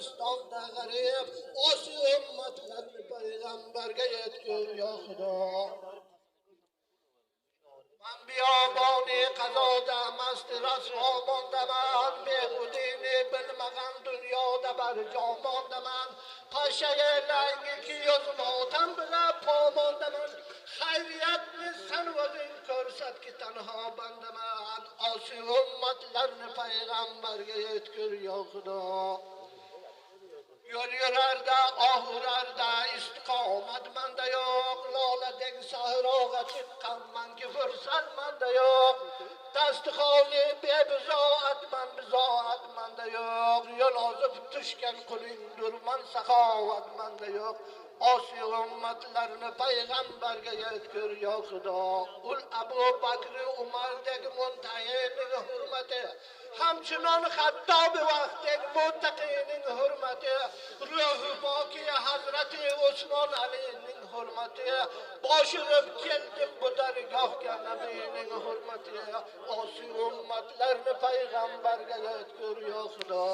Gulistonda g'arib, osi ummatlarni payg'ambarga yetkir ya Xudo. Man biyoboni qazoda masti rasvo mondaman, behudini bilmagan dunyoda bir jomondaman. Pashayelangi ki yozmotam bilab pomondaman. Hayriyatni san o'zing ko'rsat ki tanho bandaman. Osi ummatlarni payg'ambarga yetkir ya Xudo. Yo'l yurarda, oh urarda, istiqomat manda yo'q. Loladek sahroga chiqqanman ki fursat manda yo'q. Tasdiqoli bebizoat manda yo'q. Yo'l ozib tushgan qulingdir, man saxovat manda yo'q. Osi ummatlarni payg'ambarga yetkir ya Xudo. Ul Abu Bakr Umardek muntayining hurmati, hamchinon Xattobi vaqtdek muttaqining hurmati, ruhi poki Hazrati Usmon Alining hurmati, boshirib keldim bu dargohga Nabiyning hurmati. Osi ummatlarni payg'ambarga yetkir ya Xudo.